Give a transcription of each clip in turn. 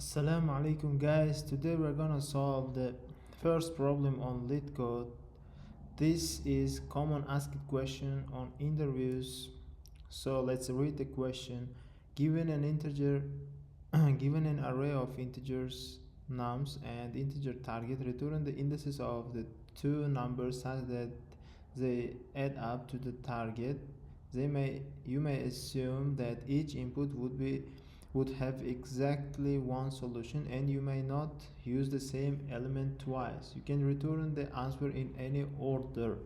Assalamu alaikum guys. Today we're gonna solve the first problem on LeetCode. This is common asked question on interviews. So let's read the question. Given an integer, given an array of integers, nums and integer target, return the indices of the two numbers such that they add up to the target. You may assume that each input would have exactly one solution, and you may not use the same element twice. You can return the answer in any order.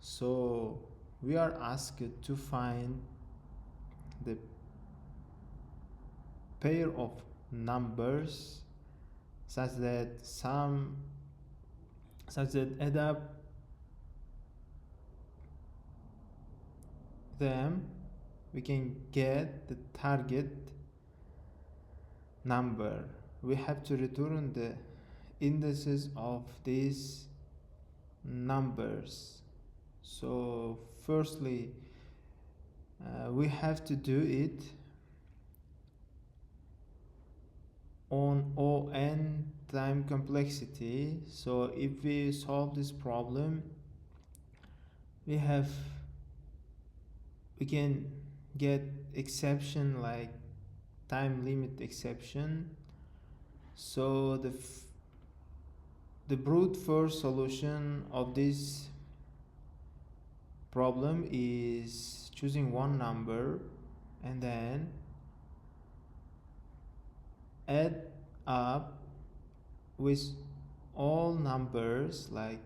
So we are asked to find the pair of numbers such that add up them, we can get the target number. We have to return the indices of these numbers. So firstly, we have to do it on O(n) time complexity. So if we solve this problem, we can get exception like time limit exception. So the brute force solution of this problem is choosing one number and then add up with all numbers, like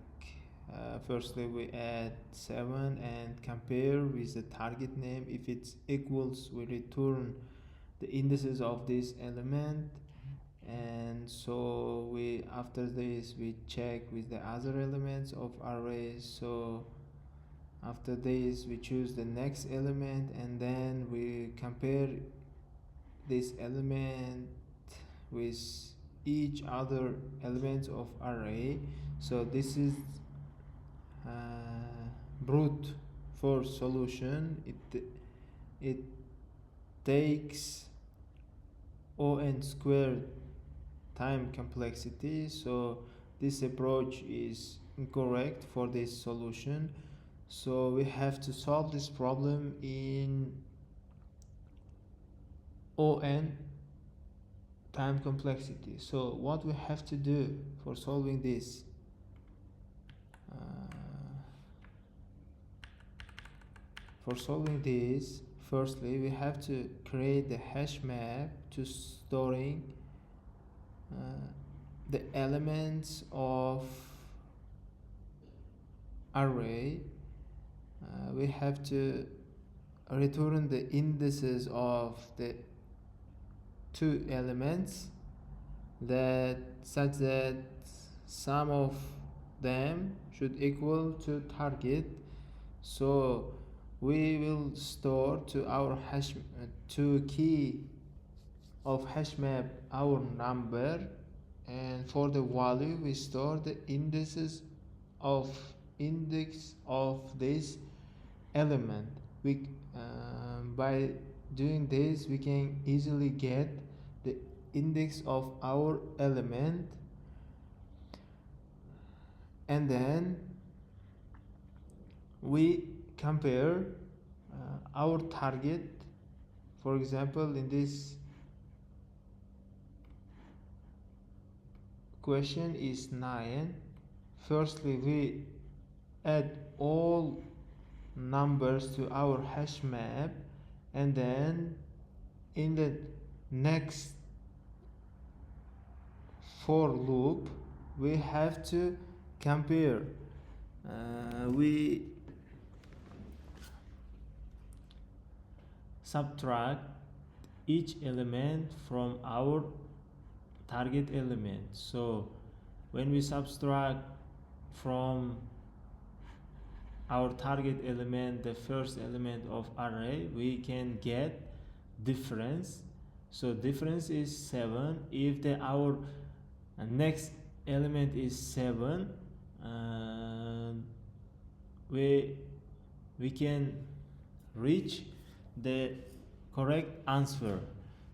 firstly we add 7 and compare with the target name. If it's equals, we return the indices of this element, and so after this we check with the other elements of arrays. So after this we choose the next element and then we compare this element with each other elements of array. So this is brute force solution. It takes O(n) squared time complexity, so this approach is incorrect for this solution. So we have to solve this problem in O(n) time complexity. So what we have to do for solving this, firstly we have to create the hash map to storing the elements of array. We have to return the indices of the two elements such that sum of them should equal to target. So we will store to key of hash map our number, and for the value we store the index of this element. By doing this we can easily get the index of our element, and then we compare our target. For example, in this question is 9. Firstly we add all numbers to our hash map, and then in the next for loop we have to compare. We subtract each element from our target element. So when we subtract from our target element the first element of array, we can get difference. So difference is 7. If our next element is 7, we can reach the correct answer.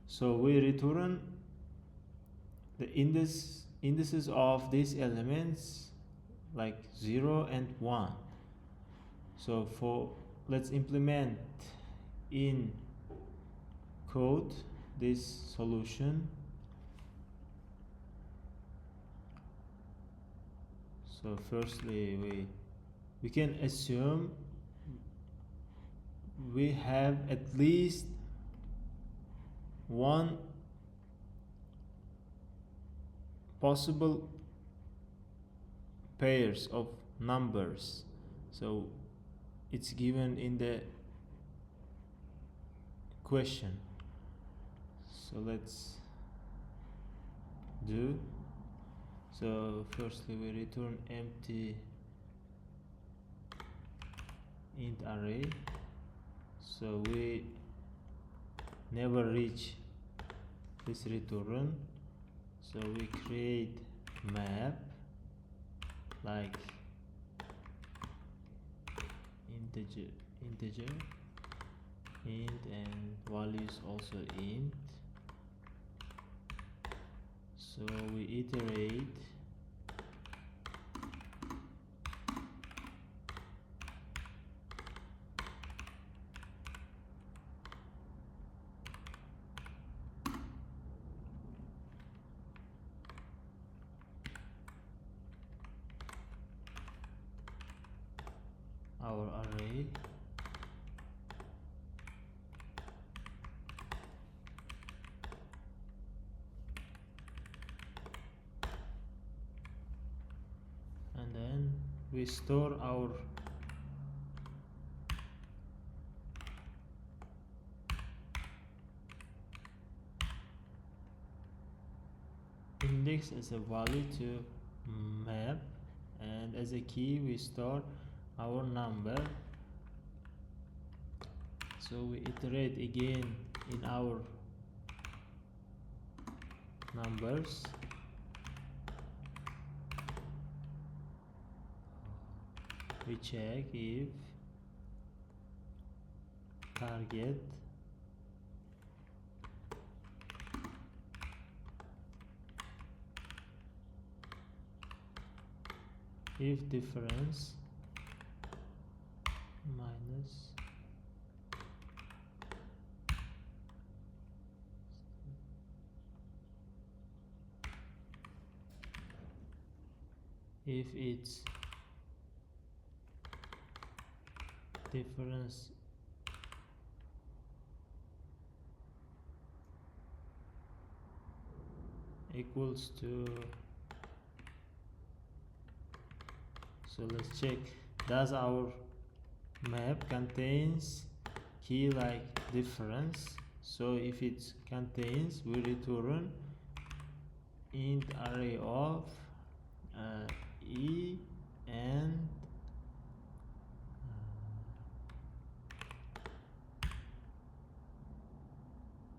So we return the indices of these elements like 0 and 1. So let's implement in code this solution. So firstly we can assume we have at least one possible pairs of numbers, so it's given in the question. So let's do. So firstly we return empty int array, so we never reach this return. So we create map like integer int and values also int. So we iterate our array, and then we store our index as a value to map, and as a key we store our number. So we iterate again in our numbers, we check if target if difference minus if its difference equals to. So let's check, does our map contains key like difference? So if it contains, we return int array of e and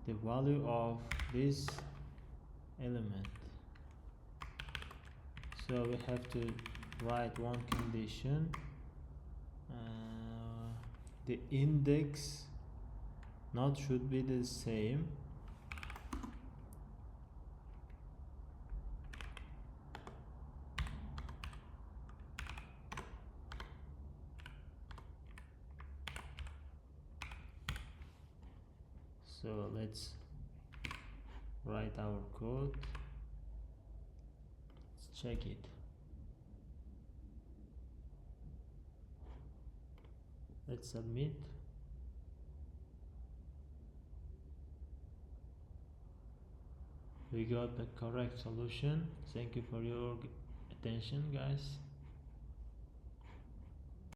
the value of this element. So we have to write one condition, the index not should be the same. So let's write our code, let's check it. Let's submit. We got the correct solution. Thank you for your attention, guys.